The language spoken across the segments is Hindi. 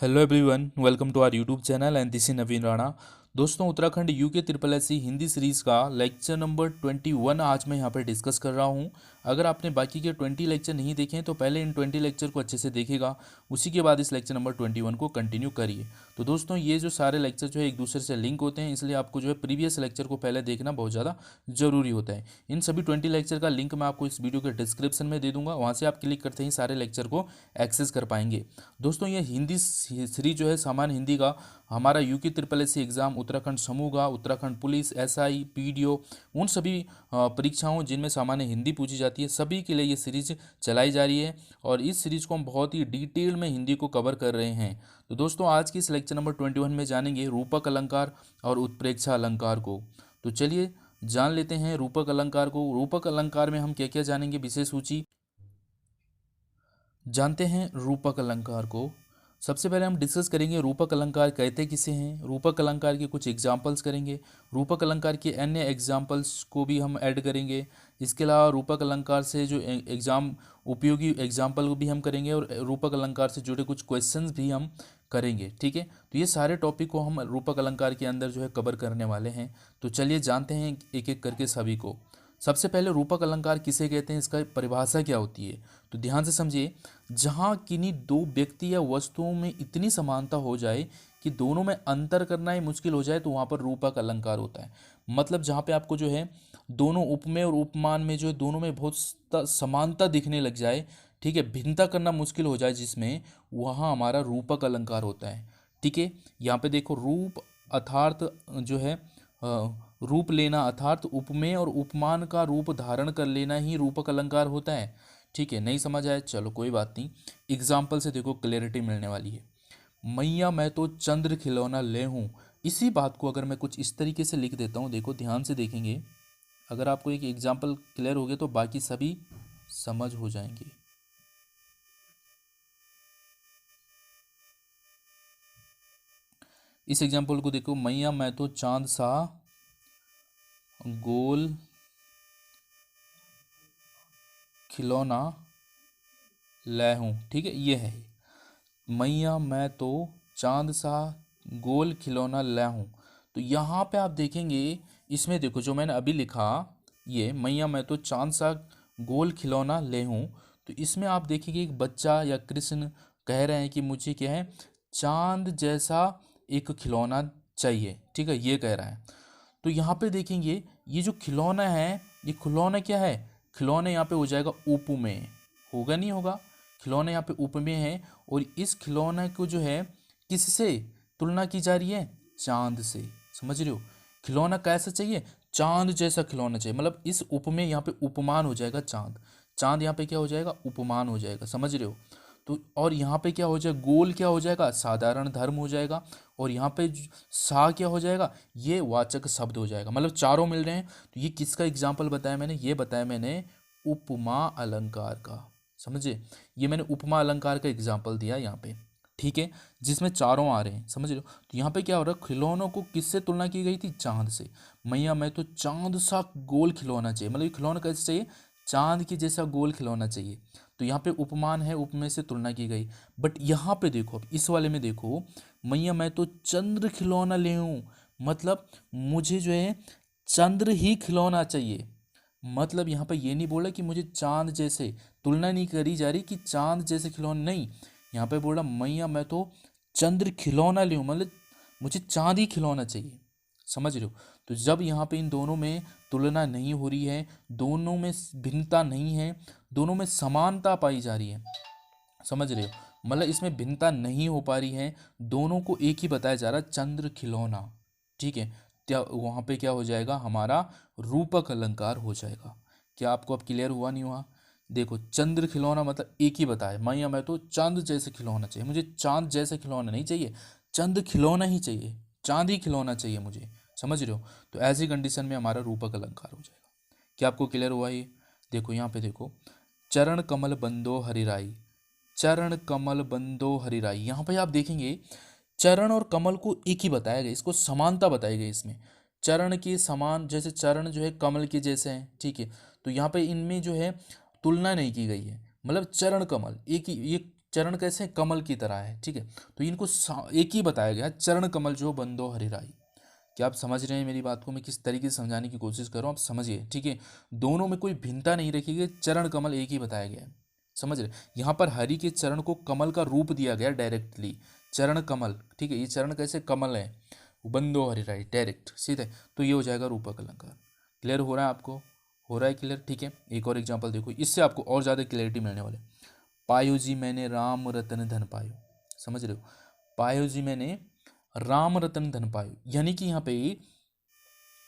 Hello everyone, welcome to our YouTube channel and this is Naveen Rana. दोस्तों, Uttarakhand UK triple S C Hindi series का लेक्चर नंबर 21 आज मैं यहाँ पर डिस्कस कर रहा हूँ। अगर आपने बाकी के 20 लेक्चर नहीं देखे हैं तो पहले इन 20 लेक्चर को अच्छे से देखिएगा, उसी के बाद इस लेक्चर नंबर 21 को कंटिन्यू करिए। तो दोस्तों, ये जो सारे लेक्चर जो है एक दूसरे से लिंक होते हैं, इसलिए आपको जो है प्रीवियस लेक्चर को पहले देखना बहुत ज़्यादा ज़रूरी होता है। इन सभी 20 लेक्चर का लिंक मैं आपको इस वीडियो के डिस्क्रिप्शन में दे दूँगा, वहाँ से आप क्लिक करते ही सारे लेक्चर को एक्सेस कर पाएंगे। दोस्तों, ये हिंदी सीरीज जो है सामान्य हिंदी का हमारा UK triple S C exam, Uttarakhand समूह का, उत्तराखंड पुलिस, एसआई, पीडीओ, उन सभी परीक्षाओं जिनमें सामान्य हिंदी पूछी जाती है, सभी के लिए ये सीरीज चलाई जा रही है और इस सीरीज को हम बहुत ही डिटेल में हिंदी को कवर कर रहे हैं। तो दोस्तों, आज की इस लेक्चर नंबर 21 में जानेंगे रूपक अलंकार और उत्प्रेक्षा अलंकार को। तो चलिए जान लेते हैं रूपक अलंकार को। रूपक अलंकार में हम क्या क्या जानेंगे, विशेष सूची जानते हैं। रूपक अलंकार को सबसे पहले हम डिस्कस करेंगे रूपक अलंकार कहते किसे हैं, रूपक अलंकार के कुछ एग्जाम्पल्स करेंगे, रूपक अलंकार के अन्य एग्जाम्पल्स को भी हम ऐड करेंगे। इसके अलावा रूपक अलंकार से जो उपयोगी एग्जाम्पल भी हम करेंगे और रूपक अलंकार से जुड़े कुछ क्वेश्चंस भी हम करेंगे। ठीक है, तो ये सारे टॉपिक को हम रूपक अलंकार के अंदर जो है कवर करने वाले हैं। तो चलिए जानते हैं एक एक करके सभी को। सबसे पहले रूपक अलंकार किसे कहते हैं, इसका परिभाषा क्या होती है। तो ध्यान से समझिए, जहाँ किन्हीं दो व्यक्ति या वस्तुओं में इतनी समानता हो जाए कि दोनों में अंतर करना ही मुश्किल हो जाए तो वहाँ पर रूपक अलंकार होता है। मतलब जहाँ पे आपको जो है दोनों उपमेय और उपमान में जो है दोनों में बहुत समानता दिखने लग जाए, ठीक है, भिन्नता करना मुश्किल हो जाए जिसमें, वहाँ हमारा रूपक अलंकार होता है। ठीक है, यहाँ पे देखो, रूप अर्थात जो है रूप लेना अर्थात उपमेय और उपमान का रूप धारण कर लेना ही रूपक अलंकार होता है। ठीक है, नहीं समझ आया, चलो कोई बात नहीं, एग्जाम्पल से देखो क्लैरिटी मिलने वाली है। मैया मैं तो चंद्र खिलौना ले हूँ, इसी बात को अगर मैं कुछ इस तरीके से लिख देता हूँ, देखो ध्यान से देखेंगे, अगर आपको एक एग्जाम्पल क्लियर हो गया तो बाकी सभी समझ हो जाएंगे। इस एग्जाम्पल को देखो, मैया मैं तो चांद सा गोल खिलौना ले हूँ। ठीक है, ये है मैया मैं तो चांद सा गोल खिलौना ले हूँ। तो यहाँ पे आप देखेंगे, इसमें देखो जो मैंने अभी लिखा, ये मैया मैं तो चांद सा गोल खिलौना ले हूँ, तो इसमें आप देखेंगे एक बच्चा या कृष्ण कह रहे हैं कि मुझे क्या है, चांद जैसा एक खिलौना चाहिए। ठीक है, ये कह रहा है। तो यहाँ पे देखेंगे ये जो खिलौना है, ये खिलौना क्या है, खिलौना यहाँ पे हो जाएगा उपमेय, होगा नहीं होगा, खिलौना यहाँ पे उपमेय है। और इस खिलौने को जो है किससे तुलना की जा रही है, चांद से। समझ रहे हो, खिलौना कैसा चाहिए, चांद जैसा खिलौना चाहिए, मतलब इस उपमेय यहाँ पे उपमान हो जाएगा चांद, चांद यहाँ पे क्या हो जाएगा, उपमान हो जाएगा। समझ रहे हो, तो और यहाँ पे क्या हो जाएगा, गोल क्या हो जाएगा, साधारण धर्म हो जाएगा। और यहाँ पे सा क्या हो जाएगा, ये वाचक शब्द हो जाएगा। मतलब चारों मिल रहे हैं। तो ये किसका एग्जाम्पल बताया मैंने, ये बताया मैंने उपमा अलंकार का। समझे, ये मैंने उपमा अलंकार का एग्जाम्पल दिया यहाँ पे। ठीक है, जिसमें चारों आ रहे हैं। समझ रहे हो, तो यहाँ पे क्या हो रहा है, खिलौनों को किससे तुलना की गई थी, चांद से। मैया मैं तो चांद सा गोल खिलौना चाहिए, मतलब ये खिलौना कैसे चाहिए, चांद की जैसा गोल खिलौना चाहिए। तो यहाँ पे उपमान है, उपमेय से तुलना की गई। बट यहाँ पे देखो, अब इस वाले में देखो, मैया मैं तो चंद्र खिलौना ले हूँ, मतलब मुझे जो है चंद्र ही खिलौना चाहिए। मतलब यहाँ पे ये नहीं बोला कि मुझे चांद जैसे, तुलना नहीं करी जा रही कि चांद जैसे खिलौना, नहीं, यहाँ पे बोला मैया मैं तो चंद्र खिलौना ले हूँ, मतलब मुझे चांद ही खिलौना चाहिए। समझ रहे हो, तो जब यहाँ पे इन दोनों में तुलना नहीं हो रही है, दोनों में भिन्नता नहीं है, दोनों में समानता पाई जा रही है। समझ रहे हो, मतलब इसमें भिन्नता नहीं हो पा रही है, दोनों को एक ही बताया जा रहा है, चंद्र खिलौना। ठीक है, क्या वहाँ पे क्या हो जाएगा, हमारा रूपक अलंकार हो जाएगा। क्या आपको अब क्लियर हुआ नहीं हुआ। देखो, चंद्र खिलौना मतलब एक ही बताया, मैं तो चांद जैसे खिलौना चाहिए, मुझे चांद जैसे खिलौना नहीं चाहिए, चंद खिलौना ही चाहिए, चांद ही खिलौना चाहिए मुझे। समझ रहे हो, तो ऐसी कंडीशन में हमारा रूपक अलंकार हो जाएगा। क्या आपको क्लियर हुआ ये। देखो यहाँ पे देखो, चरण कमल बंदो हरिराई, चरण कमल बंदो हरिराई, यहाँ पे आप देखेंगे चरण और कमल को एक ही बताया गया, इसको समानता बताई गई इसमें, चरण के समान, जैसे चरण जो है कमल के जैसे हैं। ठीक है, तो यहाँ पे इनमें जो है तुलना नहीं की गई है, मतलब चरण कमल एक ही, ये चरण कैसे कमल की तरह है, ठीक है। तो इनको एक ही बताया गया, चरण कमल जो बंदो हरिराई। क्या आप समझ रहे हैं मेरी बात को, मैं किस तरीके से समझाने की कोशिश कर रहा हूँ, आप समझिए, ठीक है। दोनों में कोई भिन्नता नहीं रखी गई, चरण कमल एक ही बताया गया है, समझ रहे। यहाँ पर हरि के चरण को कमल का रूप दिया गया डायरेक्टली, चरण कमल, ठीक है। ये चरण कैसे कमल है, बंदो हरिराई, डायरेक्ट सीधे, तो ये हो जाएगा रूपक अलंकार। क्लियर हो रहा है आपको, हो रहा है क्लियर, ठीक है। एक और एग्जाम्पल देखो, इससे आपको और ज़्यादा क्लियरिटी मिलने वाले। पायो जी मैंने राम रतन धन पायो, समझ रहे हो, पायो जी मैंने राम रतन धन पायो, यानी कि यहाँ पे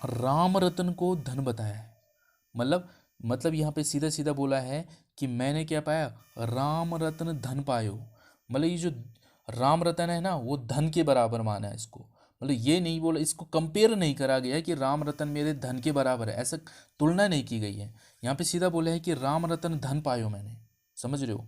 राम रतन को धन बताया है। मतलब यहाँ पे सीधा सीधा बोला है कि मैंने क्या पाया, राम रतन धन पायो। मतलब ये जो राम रतन है ना, वो धन के बराबर माना है इसको। मतलब ये नहीं बोला, इसको कंपेयर नहीं करा गया है कि राम रतन मेरे धन के बराबर है, ऐसा तुलना नहीं की गई है। यहाँ पे सीधा बोला है कि राम रतन धन पायो मैंने, समझ रहे हो।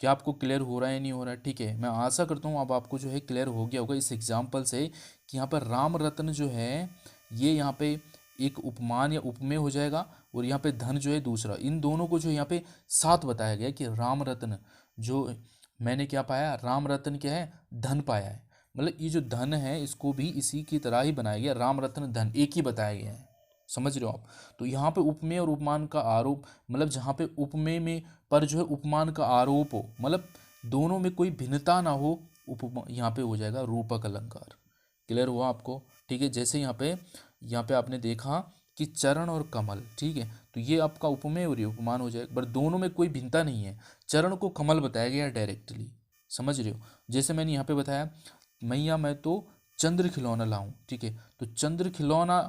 क्या आपको क्लियर हो रहा है नहीं हो रहा है, ठीक है। मैं आशा करता हूँ अब आपको जो है क्लियर हो गया होगा इस एग्जाम्पल से कि यहाँ पर राम रत्न जो है ये यहाँ पे एक उपमान या उपमेय हो जाएगा, और यहाँ पे धन जो है दूसरा। इन दोनों को जो यहाँ पे साथ बताया गया कि राम रत्न जो मैंने क्या पाया, राम रत्न क्या है, धन पाया है। मतलब ये जो धन है इसको भी इसी की तरह ही बनाया गया, राम रत्न धन एक ही बताया गया है, समझ रहे हो आप। तो यहाँ पे उपमेय और उपमान का आरोप, मतलब जहाँ पे उपमेय में पर जो है उपमान का आरोप हो, मतलब दोनों में कोई भिन्नता ना हो, यहाँ पे हो जाएगा रूपक अलंकार। क्लियर हुआ आपको, ठीक है। जैसे यहाँ पे आपने देखा कि चरण और कमल, ठीक है, तो ये आपका उपमेय और ये उपमान हो जाएगा, पर दोनों में कोई भिन्नता नहीं है। चरण को कमल बताया गया डायरेक्टली, समझ रहे हो। जैसे मैंने यहाँ पे बताया, मैया मैं तो चंद्र खिलौना लाऊं, ठीक है, तो चंद्र खिलौना,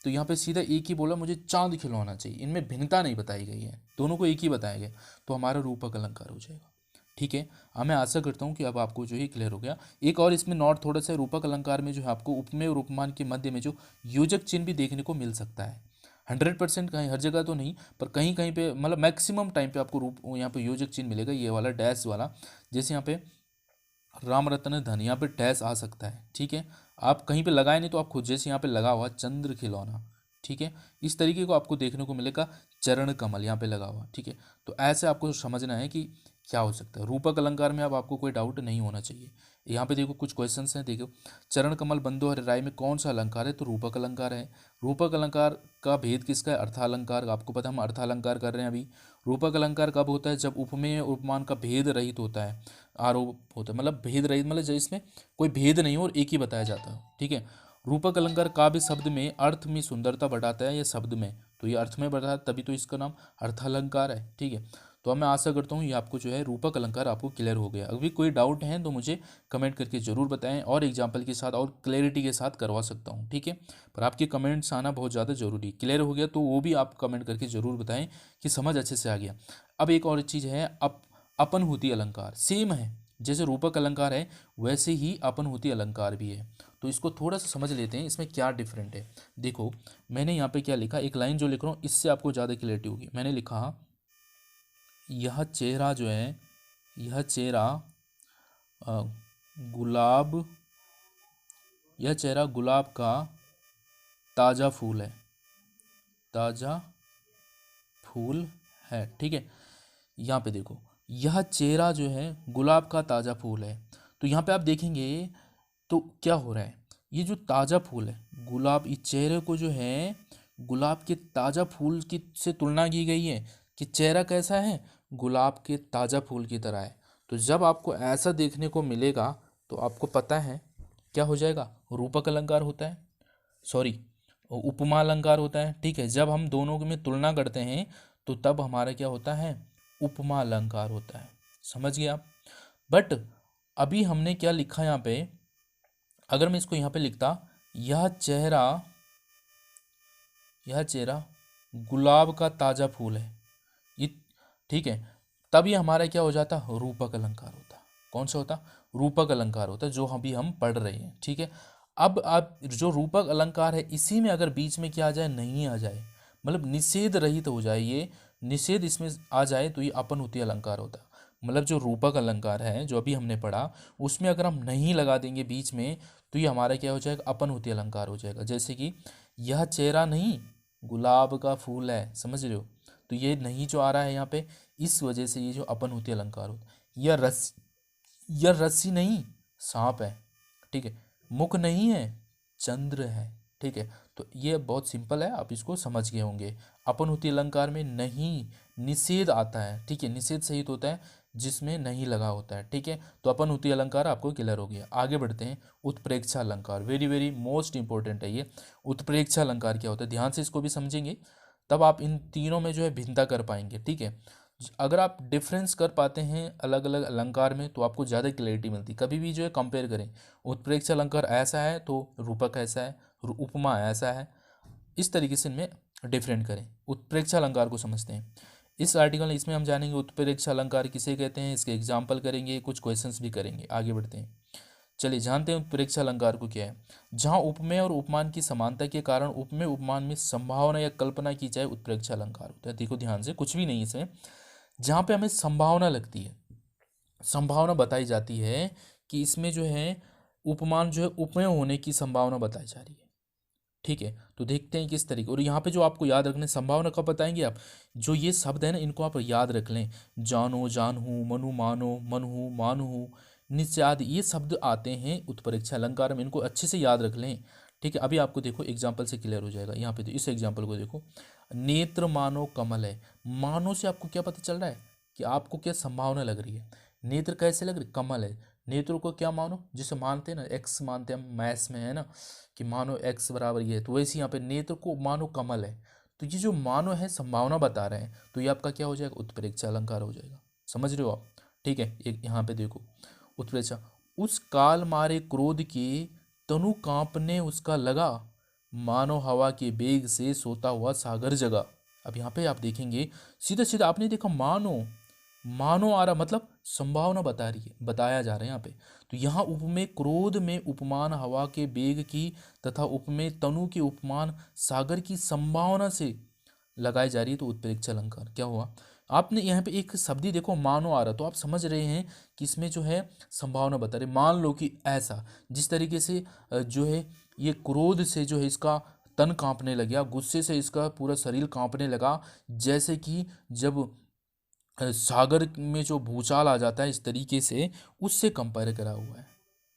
तो यहाँ पे सीधा एक ही बोला मुझे चांद खिलौना चाहिए, इनमें भिन्नता नहीं बताई गई है, दोनों को एक ही बताया गया, तो हमारा रूपक अलंकार हो जाएगा, ठीक है। हाँ, मैं आशा करता हूँ कि अब आपको जो है क्लियर हो गया। एक और इसमें नोट थोड़ा सा, रूपक अलंकार में जो है आपको उपमेय और उपमान के मध्य में जो योजक चिन्ह भी देखने को मिल सकता है। 100% कहीं हर जगह तो नहीं, पर कहीं कहीं पे, मतलब मैक्सिमम टाइम पे आपको रूप यहाँ पे योजक चिन्ह मिलेगा, ये वाला डैश वाला। जैसे यहाँ पे राम रत्न धन, यहाँ पे डैश आ सकता है, ठीक है। आप कहीं पे लगाए नहीं तो आप खुद, जैसे यहाँ पे लगा हुआ चंद्र खिलौना, ठीक है, इस तरीके को आपको देखने को मिलेगा। चरण कमल यहाँ पे लगा हुआ, ठीक है। तो ऐसे आपको समझना है कि क्या हो सकता है रूपक अलंकार में। अब आपको कोई डाउट नहीं होना चाहिए। यहाँ पे देखो कुछ क्वेश्चंस हैं, देखो चरण कमल बंदो हरि राय में कौन सा अलंकार है, तो रूपक अलंकार है। रूपक अलंकार का भेद किसका है, अर्थालंकार। आपको पता है हम अर्थालंकार कर रहे हैं अभी। रूपक अलंकार कब होता है, जब उपमेय उपमान का भेद रहित होता है, आरोप होता है, मतलब भेद रहित, मतलब जिसमें कोई भेद नहीं हो और एक ही बताया जाता है, ठीक है। रूपक अलंकार काव्य शब्द में अर्थ में सुंदरता बढ़ाता है, या शब्द में, तो ये अर्थ में बढ़ाता है, तभी तो इसका नाम अर्थालंकार है, ठीक है। तो अब मैं आशा करता हूँ ये आपको जो है रूपक अलंकार आपको क्लियर हो गया। अभी कोई डाउट है तो मुझे कमेंट करके ज़रूर बताएं, और एग्जाम्पल के साथ और क्लैरिटी के साथ करवा सकता हूँ, ठीक है। पर आपके कमेंट्स आना बहुत ज़्यादा ज़रूरी। क्लियर हो गया तो वो भी आप कमेंट करके ज़रूर बताएं कि समझ अच्छे से आ गया। अब एक और चीज़ है, अपनहुति अलंकार सेम है, जैसे रूपक अलंकार है वैसे ही अपनहुति अलंकार भी है। तो इसको थोड़ा सा समझ लेते हैं, इसमें क्या डिफरेंट है। देखो मैंने यहाँ पे क्या लिखा, एक लाइन जो लिख रहा हूँ इससे आपको ज़्यादा क्लियरिटी होगी। मैंने लिखा यह चेहरा जो है, यह चेहरा गुलाब, यह चेहरा गुलाब का ताज़ा फूल है, ताज़ा फूल है, ठीक है। यहाँ पे देखो यह चेहरा जो है गुलाब का ताज़ा फूल है, तो यहाँ पे आप देखेंगे तो क्या हो रहा है, ये जो ताज़ा फूल है गुलाब, इस चेहरे को जो है गुलाब के ताज़ा फूल की से तुलना की गई है कि चेहरा कैसा है, गुलाब के ताज़ा फूल की तरह है। तो जब आपको ऐसा देखने को मिलेगा तो आपको पता है क्या हो जाएगा, रूपक अलंकार होता है, सॉरी उपमा अलंकार होता है, ठीक है। जब हम दोनों में तुलना करते हैं तो तब हमारा क्या होता है, उपमा अलंकार होता है, समझ गए आप। बट अभी हमने क्या लिखा यहाँ पे, अगर मैं इसको यहाँ पे लिखता यह चेहरा, यह चेहरा गुलाब का ताज़ा फूल है, ये ठीक है, तब ये हमारा क्या हो जाता, रूपक अलंकार होता। कौन सा होता, रूपक अलंकार होता है, जो अभी हम पढ़ रहे हैं, ठीक है। अब आप जो रूपक अलंकार है इसी में अगर बीच में क्या आ जाए, नहीं आ जाए, मतलब निषेध रहित हो जाए, ये निषेध इसमें आ जाए तो ये अपनहुति अलंकार होता है। मतलब जो रूपक अलंकार है जो अभी हमने पढ़ा उसमें अगर हम नहीं लगा देंगे बीच में तो ये हमारा क्या हो जाएगा, अपनहुति अलंकार हो जाएगा। जैसे कि यह चेहरा नहीं गुलाब का फूल है, समझ रहे हो, तो ये नहीं जो आ रहा है यहाँ पे, इस वजह से ये जो अपनहुति अलंकार होता है। यह रस यह रस्सी नहीं, सांप है, ठीक है। मुख नहीं है, चंद्र है, ठीक है। तो ये बहुत सिंपल है, आप इसको समझ गए होंगे। अपनहुति अलंकार में नहीं निषेध आता है, ठीक है। निषेध सहित होता है जिसमें नहीं लगा होता है, ठीक है। तो अपनहुति अलंकार आपको क्लियर हो गया। आगे बढ़ते हैं। उत्प्रेक्षा अलंकार वेरी वेरी मोस्ट इंपॉर्टेंट है ये। उत्प्रेक्षा अलंकार क्या होता है, ध्यान से इसको भी समझेंगे, तब आप इन तीनों में जो है भिन्नता कर पाएंगे, ठीक है। अगर आप डिफरेंस कर पाते हैं अलग अलग अलंकार में तो आपको ज़्यादा क्लैरिटी मिलती। कभी भी जो है कंपेयर करें, उत्प्रेक्षा अलंकार ऐसा है तो रूपक ऐसा है, उपमा ऐसा है, इस तरीके से इनमें डिफरेंट करें। उत्प्रेक्षा अलंकार को समझते हैं। इस आर्टिकल में इसमें हम जानेंगे उत्प्रेक्षा अलंकार किसे कहते हैं, इसके एग्जाम्पल करेंगे, कुछ क्वेश्चंस भी करेंगे। आगे बढ़ते हैं, चलिए जानते हैं उत्प्रेक्षा अलंकार को क्या है। जहाँ उपमेय और उपमान की समानता के कारण उपमेय उपमान में संभावना या कल्पना की जाए, उत्प्रेक्षा अलंकार होता है। देखो ध्यान से, कुछ भी नहीं है इसमें, जहाँ पे हमें संभावना लगती है, संभावना बताई जाती है कि इसमें जो है उपमान जो है उपमेय होने की संभावना बताई जा रही है, ठीक है। तो देखते हैं किस तरीके। और यहाँ पे जो आपको याद रखने, संभावना कब बताएंगे आप, जो ये शब्द है ना इनको आप याद रख लें। जानो जानहू, मनु मानो, मनहू मानहू, नित्य आदि ये शब्द आते हैं उत्प्रेक्षा अलंकार में, इनको अच्छे से याद रख लें, ठीक है। अभी आपको देखो एग्जाम्पल से क्लियर हो जाएगा। यहाँ पे तो इस एग्जाम्पल को देखो, नेत्र मानो कमल है। मानो से आपको क्या पता चल रहा है कि आपको क्या संभावना लग रही है। नेत्र कैसे लग रही, कमल है। नेत्र को क्या मानो, जिसे मानते हैं ना, एक्स मानते हैं हम मैथ्स में, है ना, कि मानो एक्स बराबर ये है, तो वैसे यहाँ पे नेत्र को मानो कमल है। तो ये जो मानो है संभावना बता रहे हैं, तो ये आपका क्या हो जाएगा, उत्प्रेक्षा अलंकार हो जाएगा। समझ रहे हो आप, ठीक है। एक यहाँ पे देखो उत्प्रेक्षा, उस काल मारे क्रोध के तनु कांपने उसका लगा, मानो हवा के बेग से सोता हुआ सागर जगा। अब यहाँ पे आप देखेंगे सीधा सीधा, आपने देखा मानो, मानो आ रहा मतलब संभावना बता रही है, बताया जा रहा है यहाँ पे। तो यहाँ उपमेय क्रोध में उपमान हवा के बेग की तथा उपमेय तनु के उपमान सागर की संभावना से लगाई जा रही है, तो उत्प्रेक्षा अलंकार क्या हुआ। आपने यहाँ पे एक शब्द ही देखो मानो आ रहा, तो आप समझ रहे हैं कि इसमें जो है संभावना बता रहे। मान लो कि ऐसा, जिस तरीके से जो है ये क्रोध से जो है इसका तन कांपने लग गया, गुस्से से इसका पूरा शरीर कांपने लगा, जैसे कि जब सागर में जो भूचाल आ जाता है, इस तरीके से उससे कंपेयर करा हुआ है,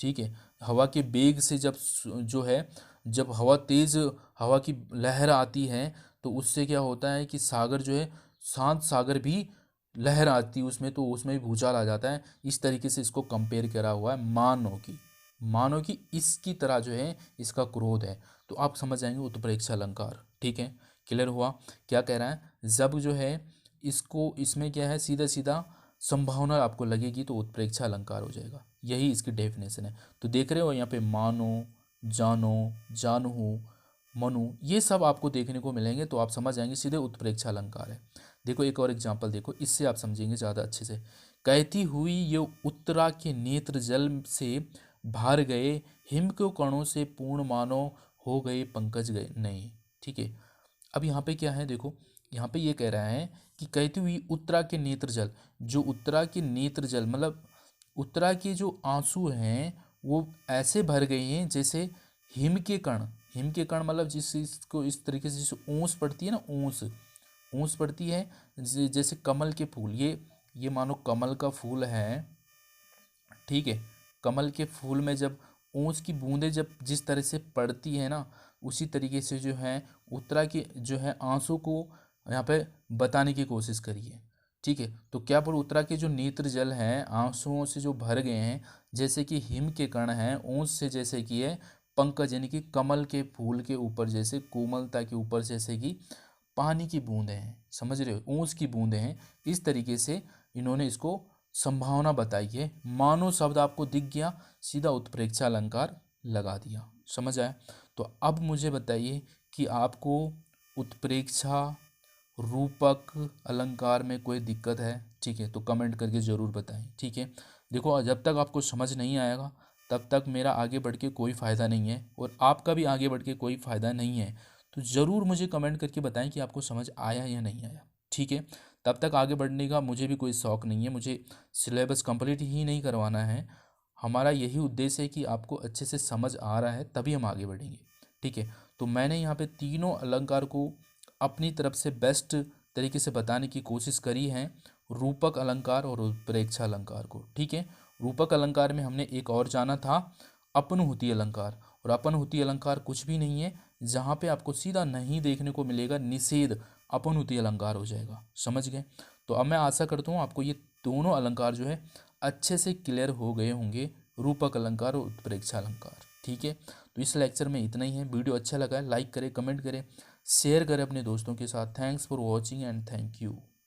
ठीक है। हवा के बेग से जब जो है, जब हवा तेज, हवा की लहर आती है, तो उससे क्या होता है कि सागर जो है, शांत सागर भी लहर आती है उसमें, तो उसमें भी भूचाल आ जाता है। इस तरीके से इसको कंपेयर करा हुआ है मानो की, मानो कि इसकी तरह जो है इसका क्रोध है। तो आप समझ जाएंगे उत्प्रेक्षा अलंकार, ठीक है। क्लियर हुआ। क्या कह रहा है, जब जो है इसको, इसमें क्या है, सीधा सीधा संभावना आपको लगेगी तो उत्प्रेक्षा अलंकार हो जाएगा। यही इसकी डेफिनेशन है। तो देख रहे हो यहाँ पे मानो, जानो, जानहू, मनु, ये सब आपको देखने को मिलेंगे, तो आप समझ जाएंगे सीधे उत्प्रेक्षा अलंकार है। देखो एक और एग्जांपल देखो, इससे आप समझेंगे ज़्यादा अच्छे से। कहती हुई ये उत्तरा के नेत्र जल से भार गए, हिम के कणों से पूर्ण मानो हो गए पंकज गए नहीं, ठीक है। अब यहाँ पे क्या है देखो, यहाँ पे ये कह रहा है कि कहती हुई उत्तरा के नेत्र जल, जो उत्तरा के नेत्र जल मतलब उत्तरा के जो आंसू हैं वो ऐसे भर गए हैं जैसे हिम के कण। हिम के कण मतलब जिस इसको इस तरीके से, जैसे ओस पड़ती है ना, ओस, ओस पड़ती है, जैसे कमल के फूल, ये मानो कमल का फूल है, ठीक है। कमल के फूल में जब ओस की बूंदें जब जिस तरह से पड़ती है ना, उसी तरीके से जो है उत्तरा के जो है आंसू को यहाँ पे बताने की कोशिश करी है, ठीक है। तो क्या पर उत्तरा के जो नेत्र जल हैं आंसुओं से जो भर गए हैं, जैसे कि हिम के कण हैं, ओस से जैसे कि है पंकज, यानी कि कमल के फूल के ऊपर जैसे कोमलता के ऊपर जैसे कि पानी की बूंदें हैं, समझ रहे हो, ओस की बूंदें हैं। इस तरीके से इन्होंने इसको संभावना बताई है। मानो शब्द आपको दिख गया, सीधा उत्प्रेक्षा अलंकार लगा दिया, समझ आया। तो अब मुझे बताइए कि आपको उत्प्रेक्षा रूपक अलंकार में कोई दिक्कत है, ठीक है, तो कमेंट करके ज़रूर बताएं, ठीक है। देखो जब तक आपको समझ नहीं आएगा तब तक मेरा आगे बढ़ के कोई फ़ायदा नहीं है, और आपका भी आगे बढ़ के कोई फ़ायदा नहीं है। तो ज़रूर मुझे कमेंट करके बताएं कि आपको समझ आया या नहीं आया, ठीक है। तब तक आगे बढ़ने का मुझे भी कोई शौक़ नहीं है, मुझे सिलेबस कंप्लीट ही नहीं करवाना है। हमारा यही उद्देश्य है कि आपको अच्छे से समझ आ रहा है तभी हम आगे बढ़ेंगे, ठीक है। तो मैंने यहाँ पे तीनों अलंकार को अपनी तरफ से बेस्ट तरीके से बताने की कोशिश करी है, रूपक अलंकार और उत्प्रेक्षा अलंकार को, ठीक है। रूपक अलंकार में हमने एक और जाना था अपनुहूति अलंकार, और अपनुहूति अलंकार कुछ भी नहीं है, जहाँ पे आपको सीधा नहीं देखने को मिलेगा निषेध, अपनुहूति अलंकार हो जाएगा। समझ गए? तो अब मैं आशा करता हूँ आपको ये दोनों अलंकार जो है अच्छे से क्लियर हो गए होंगे, रूपक अलंकार और उत्प्रेक्षा अलंकार। ठीक है, तो इस लेक्चर में इतना ही है। वीडियो अच्छा लगा है लाइक करें, कमेंट करें, शेयर करें अपने दोस्तों के साथ। Thanks for watching and thank you.